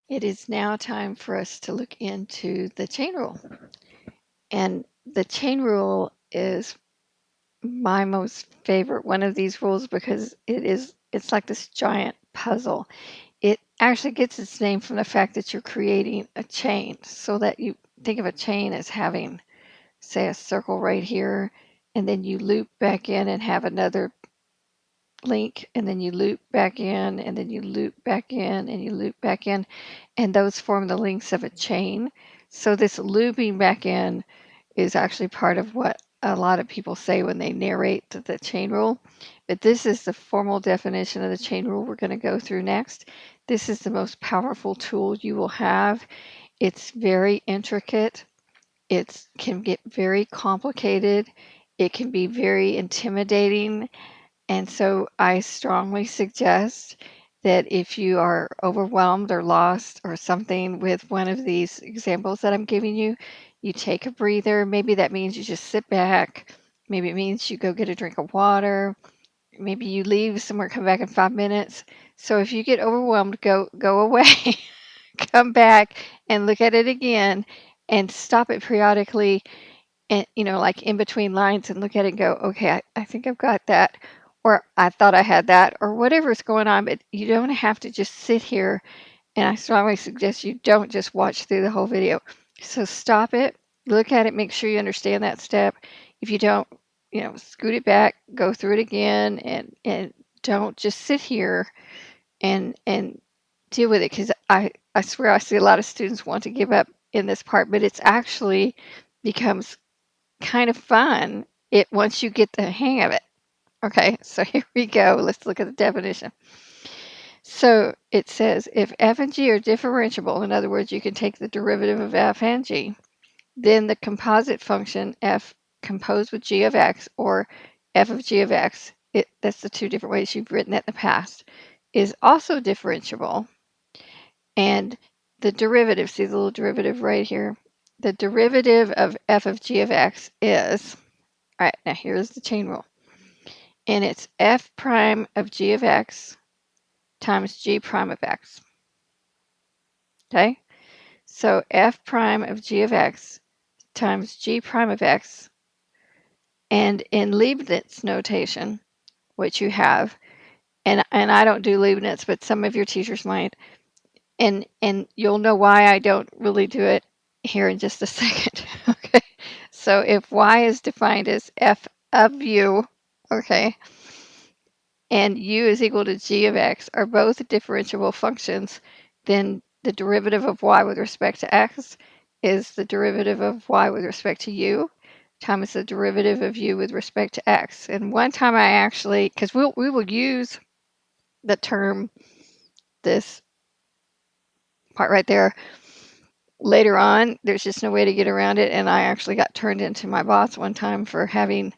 It is now time for us to look into the chain rule. And the chain rule is my most favorite one of these rules because it's like this giant puzzle. It actually gets its name from the fact that you're creating a chain, so that you think of a chain as having, say, a circle right here, and then you loop back in and have another link, and then you loop back in, and then you loop back in, and you loop back in, and those form the links of a chain. So this looping back in is actually part of what a lot of people say when they narrate the chain rule. But this is the formal definition of the chain rule we're going to go through next. This is the most powerful tool you will have. It's very intricate. It can get very complicated. It can be very intimidating. And so I strongly suggest that if you are overwhelmed or lost or something with one of these examples that I'm giving you, you take a breather. Maybe that means you just sit back. Maybe it means you go get a drink of water. Maybe you leave somewhere, come back in 5 minutes. So if you get overwhelmed, go away, come back and look at it again and stop it periodically and like in between lines and look at it and go, okay, I think I've got that, or I thought I had that, or whatever's going on. But you don't have to just sit here, and I strongly suggest you don't just watch through the whole video. So stop it, look at it, make sure you understand that step. If you don't, scoot it back, go through it again, and don't just sit here and deal with it, because I swear I see a lot of students want to give up in this part, but it's actually becomes kind of fun once you get the hang of it. Okay, so here we go. Let's look at the definition. So it says if f and g are differentiable, in other words, you can take the derivative of f and g, then the composite function f composed with g of x, or f of g of x, that's the two different ways you've written it in the past, is also differentiable. And the derivative, see the little derivative right here? The derivative of f of g of x is, all right, now here's the chain rule. And it's f prime of g of x times g prime of x. Okay? So f prime of g of x times g prime of x. And in Leibniz notation, which you have, and I don't do Leibniz, but some of your teachers might, and you'll know why I don't really do it here in just a second. Okay? So if y is defined as f of u, okay, and u is equal to g of x are both differentiable functions, then the derivative of y with respect to x is the derivative of y with respect to u times the derivative of u with respect to x. And one time I actually, because we will use the term, this part right there, later on, there's just no way to get around it, and I actually got turned into my boss one time for having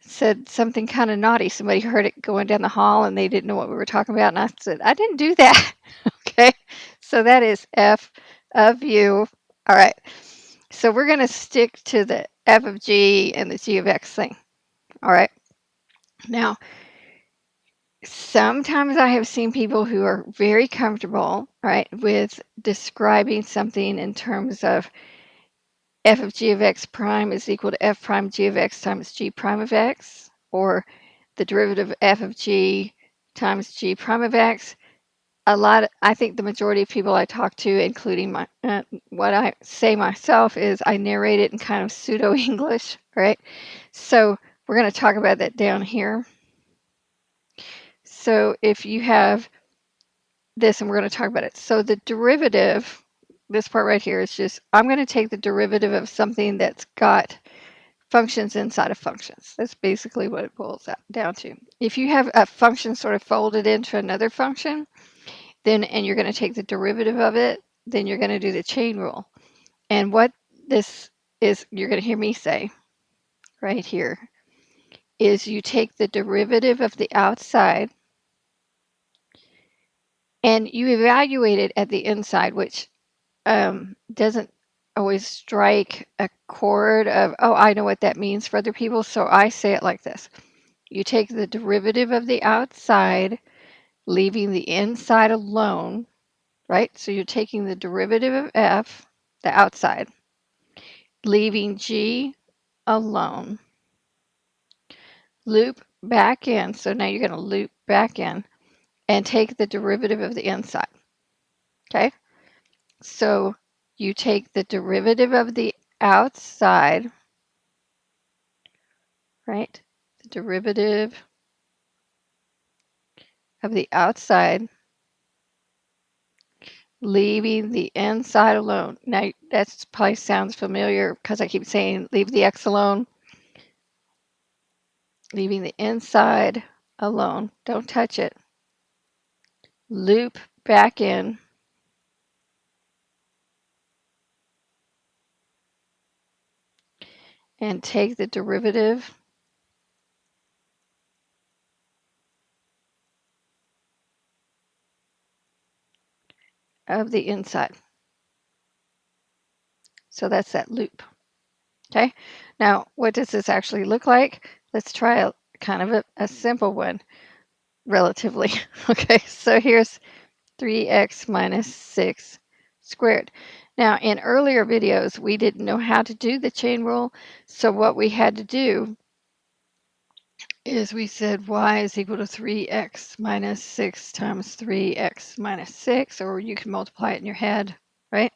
said something kind of naughty. Somebody heard it going down the hall and they didn't know what we were talking about. And I said, I didn't do that. Okay. So that is f of u. All right. So we're going to stick to the f of g and the g of x thing. All right. Now, sometimes I have seen people who are very comfortable, right, with describing something in terms of f of g of x prime is equal to f prime g of x times g prime of x, or the derivative of f of g times g prime of x. I think the majority of people I talk to, including what I say myself, is I narrate it in kind of pseudo English, right? So we're going to talk about that down here. So if you have this, and we're going to talk about it. So the derivative, this part right here, is just, I'm going to take the derivative of something that's got functions inside of functions. That's basically what it boils down to. If you have a function sort of folded into another function, then, and you're going to take the derivative of it, then you're going to do the chain rule. And what this is, you're going to hear me say right here, is you take the derivative of the outside and you evaluate it at the inside, which doesn't always strike a chord of, oh, I know what that means for other people. So I say it like this. You take the derivative of the outside, leaving the inside alone, right? So you're taking the derivative of f, the outside, leaving g alone. Loop back in. So now you're going to loop back in and take the derivative of the inside. Okay? So you take the derivative of the outside, right? The derivative of the outside, leaving the inside alone. Now, that probably sounds familiar because I keep saying leave the x alone. Leaving the inside alone. Don't touch it. Loop back in. And take the derivative of the inside. So that's that loop. Okay. Now, what does this actually look like? Let's try a kind of a simple one, relatively. Okay, so here's 3x minus 6 squared. Now, in earlier videos, we didn't know how to do the chain rule. So what we had to do is we said y is equal to 3x minus 6 times 3x minus 6, or you can multiply it in your head, right?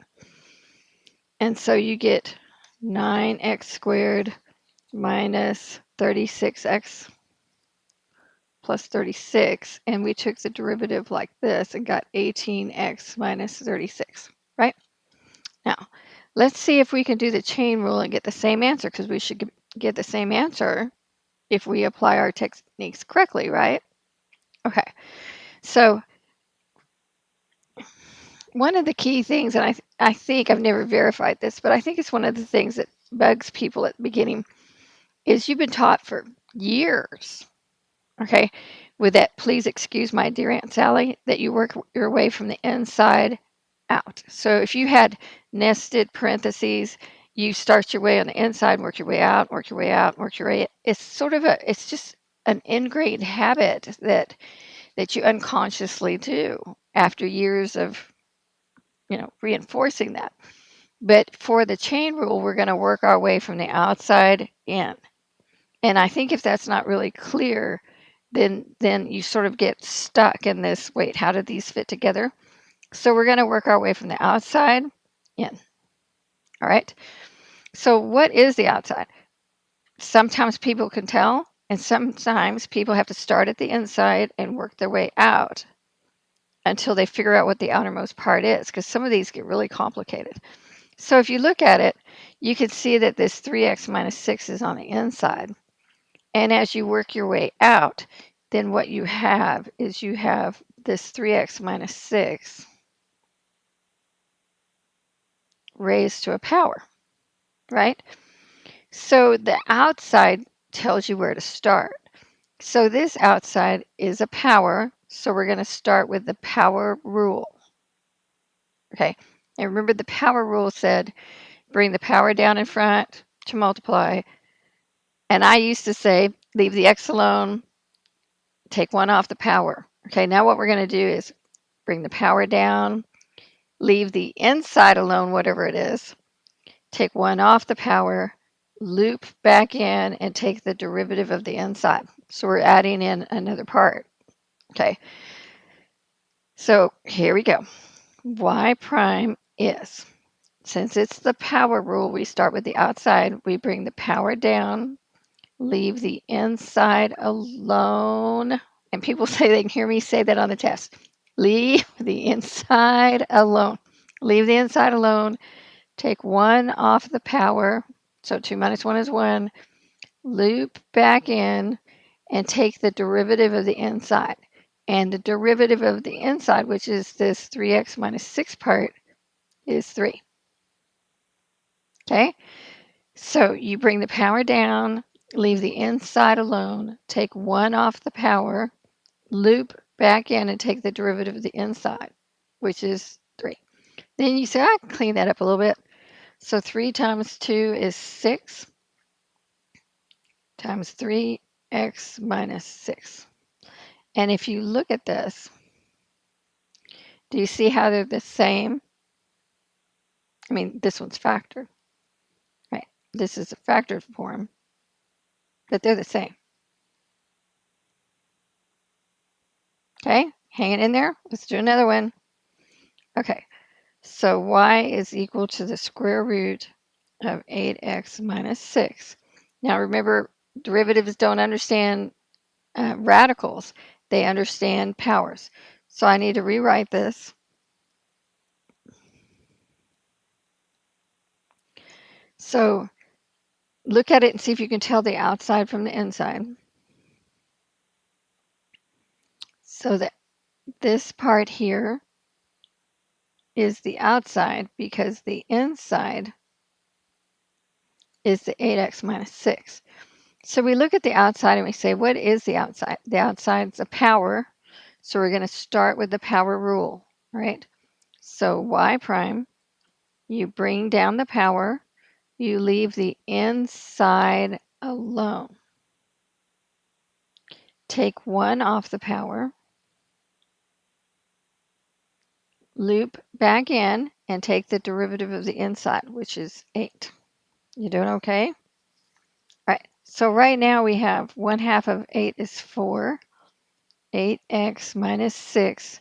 And so you get 9x squared minus 36x plus 36, and we took the derivative like this and got 18x minus 36, right? Now, let's see if we can do the chain rule and get the same answer, because we should get the same answer if we apply our techniques correctly, right? Okay, so one of the key things, and I think I've never verified this, but I think it's one of the things that bugs people at the beginning, is you've been taught for years, okay, with that, please excuse my dear Aunt Sally, that you work your way from the inside out. So if you had nested parentheses, you start your way on the inside, work your way out, work your way out, work your way. It's sort of it's just an ingrained habit that you unconsciously do after years of, reinforcing that. But for the chain rule, we're going to work our way from the outside in. And I think if that's not really clear, then you sort of get stuck in this, wait, how did these fit together? So we're going to work our way from the outside in. All right. So what is the outside? Sometimes people can tell, and sometimes people have to start at the inside and work their way out until they figure out what the outermost part is, because some of these get really complicated. So if you look at it, you can see that this 3x minus 6 is on the inside. And as you work your way out, then what you have is you have this 3x minus 6 raised to a power, right? So the outside tells you where to start. So this outside is a power, so we're going to start with the power rule. Okay, and remember the power rule said bring the power down in front to multiply. And I used to say leave the x alone, take 1 off the power. Okay, now what we're going to do is bring the power down, leave the inside alone, whatever it is, take 1 off the power, loop back in, and take the derivative of the inside. So we're adding in another part. Okay, so here we go. Y prime is, since it's the power rule, we start with the outside, we bring the power down, leave the inside alone. And people say they can hear me say that on the test. Leave the inside alone. Leave the inside alone. Take 1 off the power. So 2 minus 1 is 1. Loop back in and take the derivative of the inside. And the derivative of the inside, which is this 3x minus 6 part, is 3. Okay? So you bring the power down, leave the inside alone, take 1 off the power, loop back in and take the derivative of the inside, which is 3. Then you say, I can clean that up a little bit. So 3 times 2 is 6 times 3x minus 6. And if you look at this, Do you see how they're the same? I mean, this one's factored, right? This is a factored form, but they're the same. Okay, hang it in there. Let's do another one. Okay, so y is equal to the square root of 8x minus 6. Now remember, derivatives don't understand radicals. They understand powers. So I need to rewrite this. So look at it and see if you can tell the outside from the inside. So that this part here is the outside because the inside is the 8x minus 6. So we look at the outside and we say, what is the outside? The outside's a power. So we're going to start with the power rule, right? So y prime, you bring down the power, you leave the inside alone. Take 1 off the power, loop back in, and take the derivative of the inside, which is 8. You doing okay? All right. So right now we have 1/2 of 8 is 4. 8x minus 6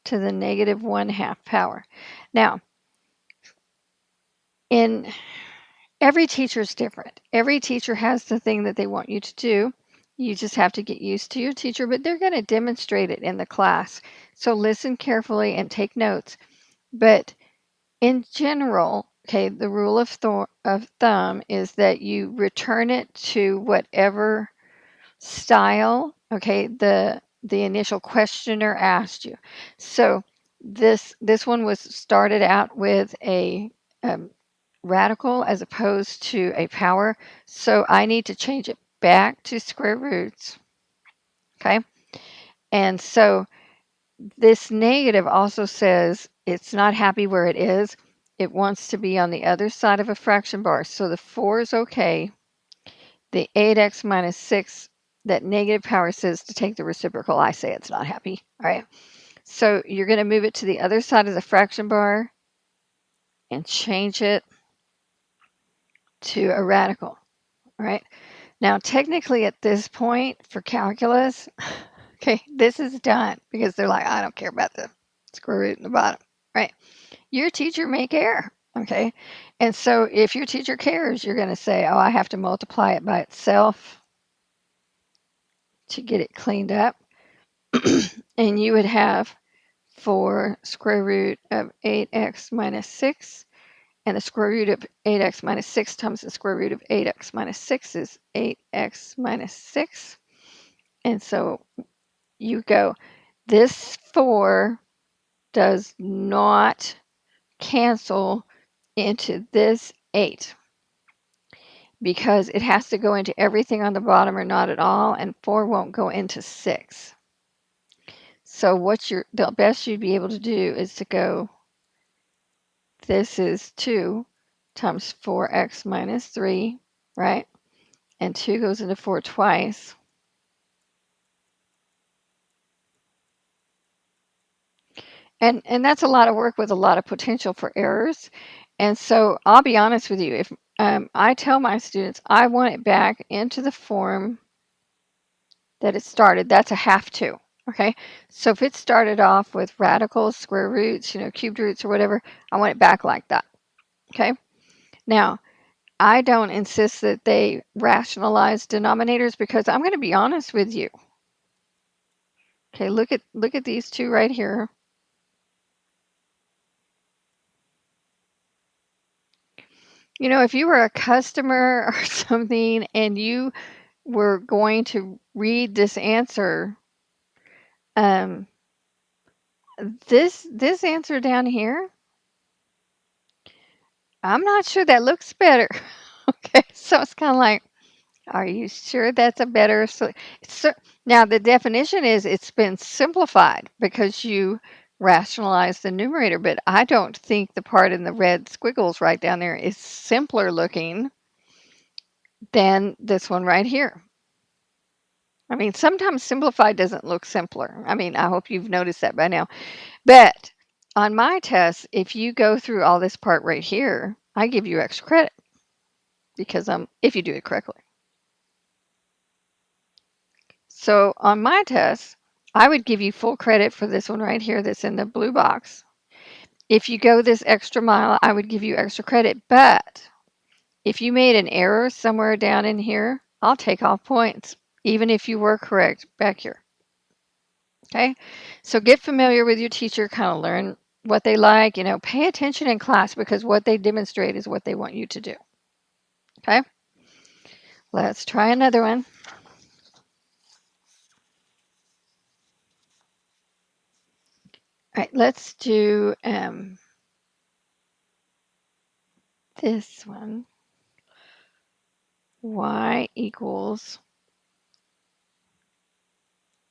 to the negative 1/2 power. Now, in every teacher is different. Every teacher has the thing that they want you to do. You just have to get used to your teacher, but they're going to demonstrate it in the class. So listen carefully and take notes. But in general, okay, the rule of thumb is that you return it to whatever style, okay, the initial questioner asked you. So this one was started out with a radical as opposed to a power. So I need to change it back to square roots. Okay. And so this negative also says it's not happy where it is. It wants to be on the other side of a fraction bar. So the 4 is okay. The 8x minus 6, that negative power says to take the reciprocal. I say it's not happy. All right. So you're going to move it to the other side of the fraction bar and change it to a radical. All right. Now, technically at this point for calculus, okay, this is done because they're like, I don't care about the square root in the bottom, right? Your teacher may care, okay? And so if your teacher cares, you're going to say, oh, I have to multiply it by itself to get it cleaned up. And you would have 4 square root of 8x minus 6. And the square root of 8x minus 6 times the square root of 8x minus 6 is 8x minus 6. And so you go, this 4 does not cancel into this 8 because it has to go into everything on the bottom or not at all, and 4 won't go into 6. So the best you'd be able to do is to go, this is 2 times 4x minus 3, right? And 2 goes into 4 twice. And that's a lot of work with a lot of potential for errors. And so I'll be honest with you, if I tell my students I want it back into the form that it started, that's a have to. Okay, so if it started off with radicals, square roots, cubed roots or whatever, I want it back like that. Okay, now I don't insist that they rationalize denominators because I'm going to be honest with you. Okay, look at these two right here. If you were a customer or something and you were going to read this answer, um, this answer down here, I'm not sure that looks better. Okay, so it's kind of like, are you sure that's a better? So now the definition is it's been simplified because you rationalize the numerator, but I don't think the part in the red squiggles right down there is simpler looking than this one right here. I mean, sometimes simplified doesn't look simpler. I mean, I hope you've noticed that by now. But on my test, if you go through all this part right here, I give you extra credit because if you do it correctly. So on my test, I would give you full credit for this one right here that's in the blue box. If you go this extra mile, I would give you extra credit. But if you made an error somewhere down in here, I'll take off points, even if you were correct back here. Okay? So get familiar with your teacher, kind of learn what they like, pay attention in class because what they demonstrate is what they want you to do. Okay? Let's try another one. All right, let's do this one. Y equals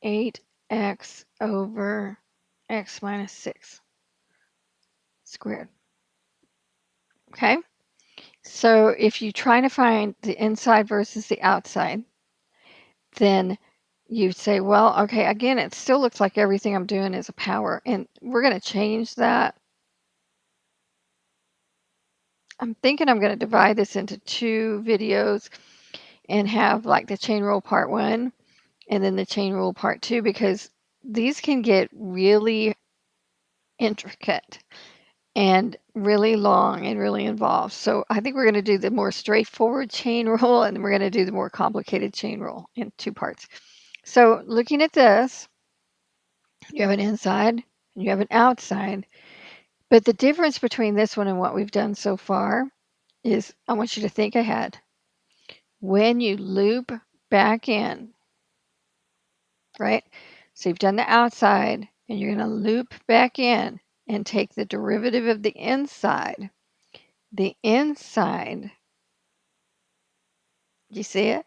8x over x minus 6 squared. Okay? So if you're trying to find the inside versus the outside, then you say, well, okay, again, it still looks like everything I'm doing is a power, and we're going to change that. I'm thinking I'm going to divide this into 2 videos and have like the chain rule part 1 and then the chain rule part 2 because these can get really intricate and really long and really involved. So I think we're going to do the more straightforward chain rule and then we're going to do the more complicated chain rule in 2 parts. So looking at this, you have an inside and you have an outside. But the difference between this one and what we've done so far is I want you to think ahead. When you loop back in, right? So you've done the outside and you're going to loop back in and take the derivative of the inside. The inside, do you see it?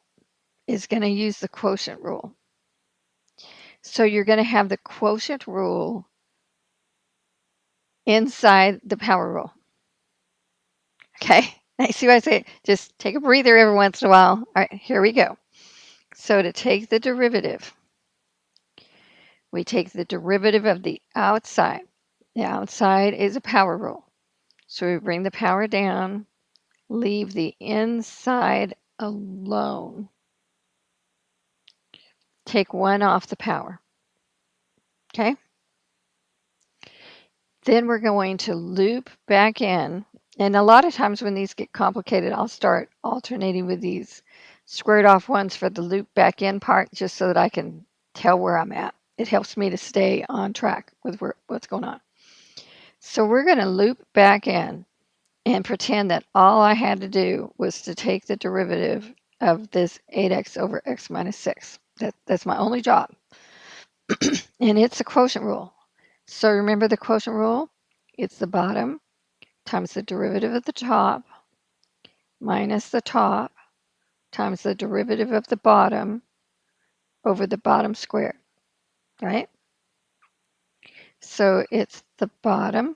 Is going to use the quotient rule. So you're going to have the quotient rule inside the power rule. Okay? I see what I say. Just take a breather every once in a while. All right, here we go. So to take the derivative, we take the derivative of the outside. The outside is a power rule. So we bring the power down, leave the inside alone. Take 1 off the power. Okay? Then we're going to loop back in. And a lot of times when these get complicated, I'll start alternating with these squared off ones for the loop back in part just so that I can tell where I'm at. It helps me to stay on track with what's going on. So we're going to loop back in and pretend that all I had to do was to take the derivative of this 8x over x minus 6. That's my only job. And it's a quotient rule. So remember the quotient rule? It's the bottom times the derivative of the top minus the top times the derivative of the bottom over the bottom squared, right? So it's the bottom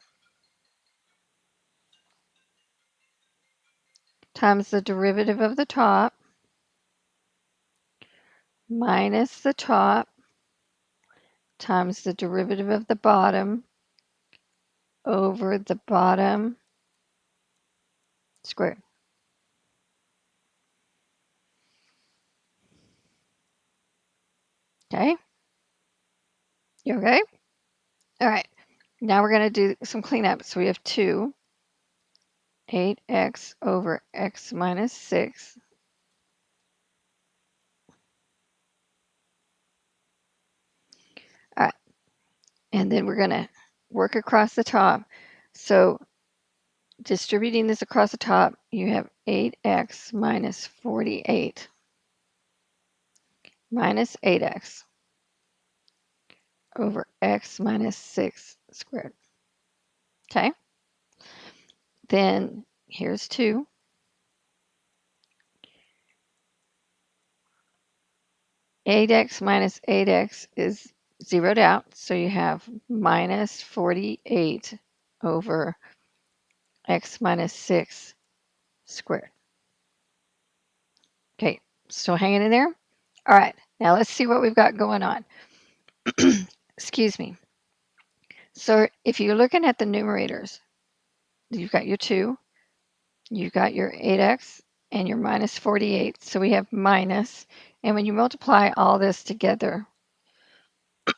times the derivative of the top minus the top times the derivative of the bottom over the bottom squared. Okay? You okay? All right. Now we're going to do some cleanup. So we have 2, 8x over x minus 6. All right. And then we're going to work across the top. So distributing this across the top, you have 8x minus 48 minus 8x over x minus 6 squared. Okay? Then here's 2. 8x minus 8x is zeroed out, so you have minus 48 over x minus 6 squared. Okay, still hanging in there? All right, now let's see what we've got going on. Excuse me. So if you're looking at the numerators, you've got your 2, you've got your 8x, and your minus 48. So we have minus, and when you multiply all this together,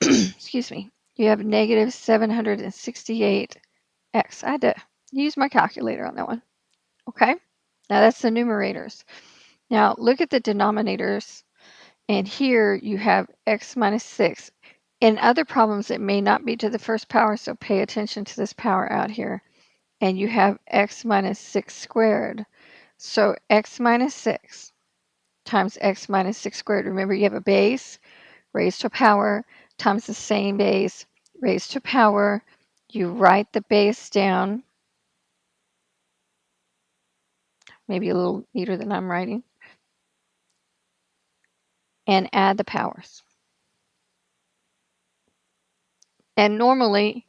excuse me, you have negative 768x. I had to use my calculator on that one. Okay, now that's the numerators. Now look at the denominators, and here you have x minus 6. In other problems, it may not be to the first power, so pay attention to this power out here. And you have x minus 6 squared. So x minus 6 times x minus 6 squared. Remember, you have a base raised to a power times the same base raised to a power. You write the base down, maybe a little neater than I'm writing, and add the powers. And normally,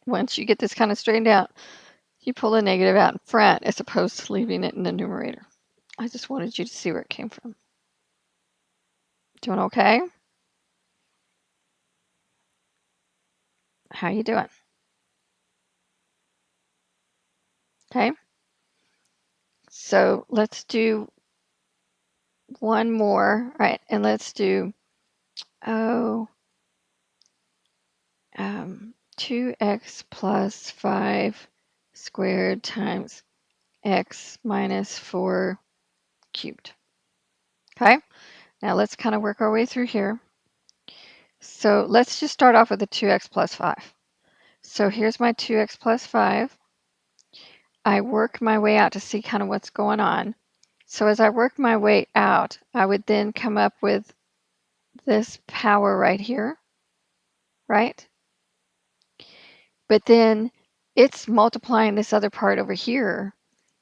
once you get this kind of straightened out, you pull the negative out in front as opposed to leaving it in the numerator. I just wanted you to see where it came from. Doing okay? How you doing? Okay. So let's do one more. All right, and let's do, oh, 2x plus 5 squared times x minus 4 cubed. Okay, now let's kind of work our way through here. So let's just start off with the 2x plus 5. So here's my 2x plus 5. I work my way out to see kind of what's going on. So as I work my way out, I would then come up with this power right here, right? But then it's multiplying this other part over here.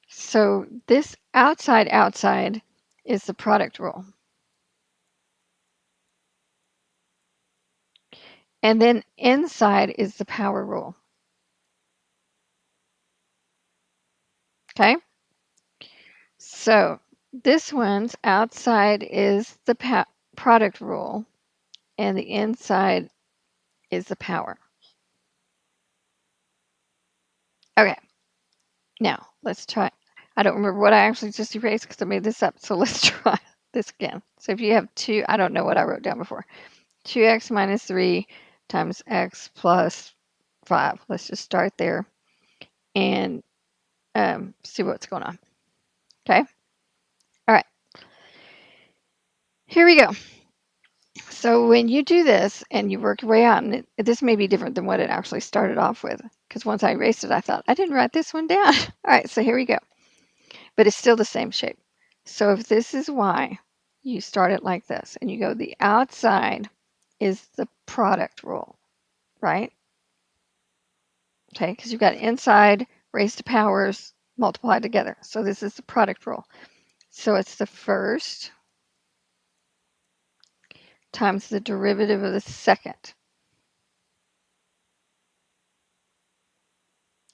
So this outside is the product rule. And then inside is the power rule. Okay? So this one's outside is the product rule, and the inside is the power. Okay, now let's try. I don't remember what I actually just erased because I made this up, so let's try this again. So if you have 2, I don't know what I wrote down before. 2x minus 3 times x plus 5. Let's just start there and see what's going on. Okay? All right. Here we go. So when you do this and you work your way out, and this may be different than what it actually started off with, because once I erased it, I thought, I didn't write this one down. All right, so here we go. But it's still the same shape. So if this is y, you start it like this, and you go the outside is the product rule, right? Okay, because you've got inside raised to powers multiplied together. So this is the product rule. So it's the first times the derivative of the second.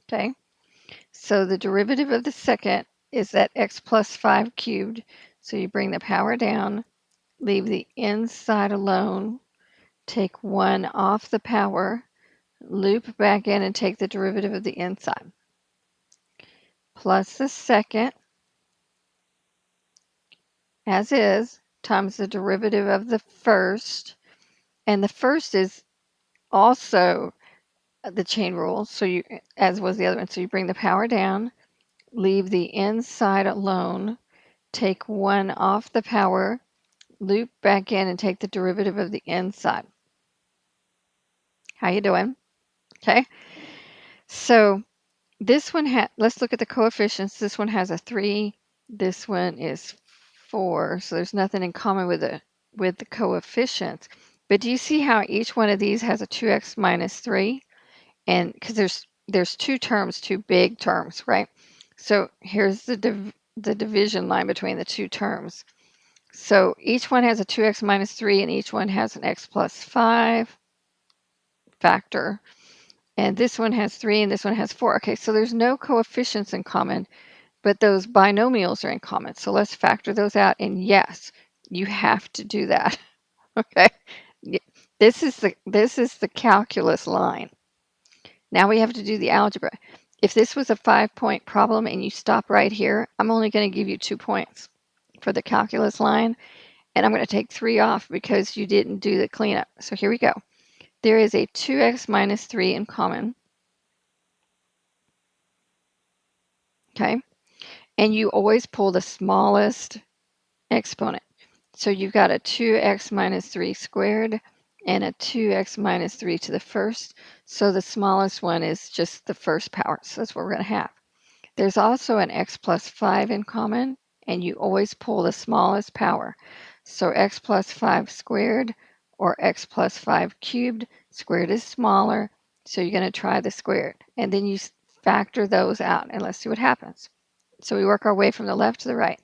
Okay, so the derivative of the second is that x plus 5 cubed. So you bring the power down, leave the inside alone, take 1 off the power, loop back in and take the derivative of the inside. Plus the second, as is, times the derivative of the first. And the first is also the chain rule, so you, as was the other one. So you bring the power down, leave the inside alone, take 1 off the power, loop back in and take the derivative of the inside. How you doing? Okay. So this one let's look at the coefficients. This one has a 3. This one is 4. So there's nothing in common with the coefficients. But do you see how each one of these has a 2x minus 3? And because there's 2 terms, 2 big terms, right? So here's the division line between the 2 terms. So each one has a 2x minus 3, and each one has an x plus 5 factor. And this one has 3, and this one has 4. Okay, so there's no coefficients in common, but those binomials are in common. So let's factor those out. And yes, you have to do that. Okay, this is the calculus line. Now we have to do the algebra. If this was a 5-point problem and you stop right here, I'm only going to give you 2 points for the calculus line, and I'm going to take 3 off because you didn't do the cleanup. So here we go. There is a 2x minus 3 in common, okay? And you always pull the smallest exponent. So you've got a 2x minus 3 squared and a 2x minus 3 to the first. So the smallest one is just the first power. So that's what we're going to have. There's also an x plus 5 in common, and you always pull the smallest power. So x plus 5 squared or x plus 5 cubed. Squared is smaller, so you're going to try the squared. And then you factor those out, and let's see what happens. So we work our way from the left to the right.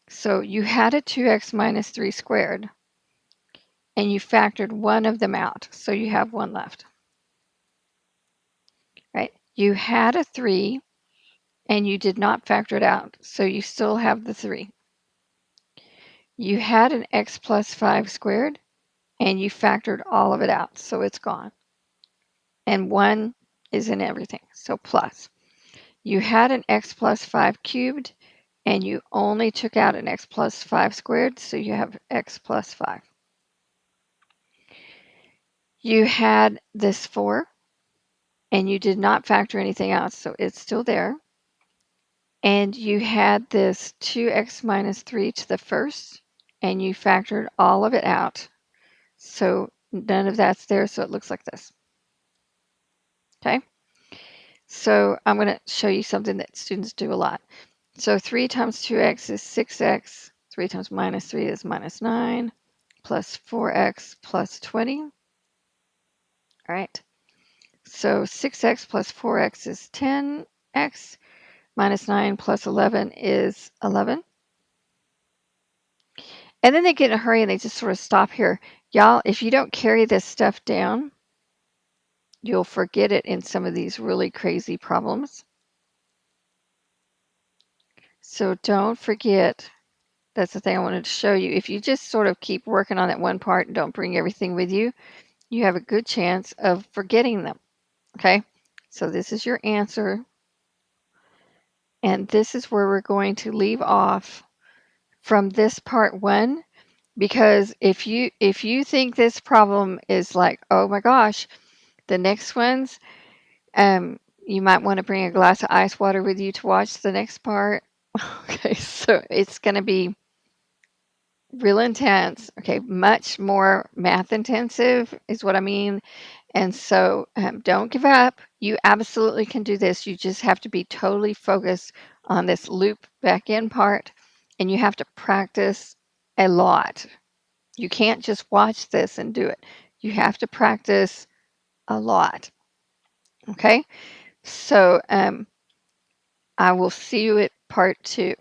So you had a 2x minus 3 squared, and you factored one of them out, so you have one left, right? You had a 3, and you did not factor it out, so you still have the 3. You had an x plus 5 squared, and you factored all of it out, so it's gone. And 1 is in everything, so plus. You had an x plus 5 cubed, and you only took out an x plus 5 squared, so you have x plus 5. You had this 4, and you did not factor anything out, so it's still there. And you had this 2x minus 3 to the first, and you factored all of it out. So none of that's there, so it looks like this. Okay? So I'm going to show you something that students do a lot. So 3 times 2x is 6x. 3 times minus 3 is minus 9, plus 4x plus 20. All right. So 6x plus 4x is 10x. Minus 9 plus 11 is 11. And then they get in a hurry and they just sort of stop here. Y'all, if you don't carry this stuff down, you'll forget it in some of these really crazy problems. So don't forget, that's the thing I wanted to show you. If you just sort of keep working on that one part and don't bring everything with you, you have a good chance of forgetting them, okay? So this is your answer, and this is where we're going to leave off from this part 1, because if you think this problem is like, oh my gosh, the next ones, you might want to bring a glass of ice water with you to watch the next part. Okay, so it's going to be real intense. Okay, much more math intensive is what I mean. And so don't give up. You absolutely can do this. You just have to be totally focused on this loop back in part, and you have to practice a lot. You can't just watch this and do it. You have to practice a lot. Okay, so I will see you at part 2.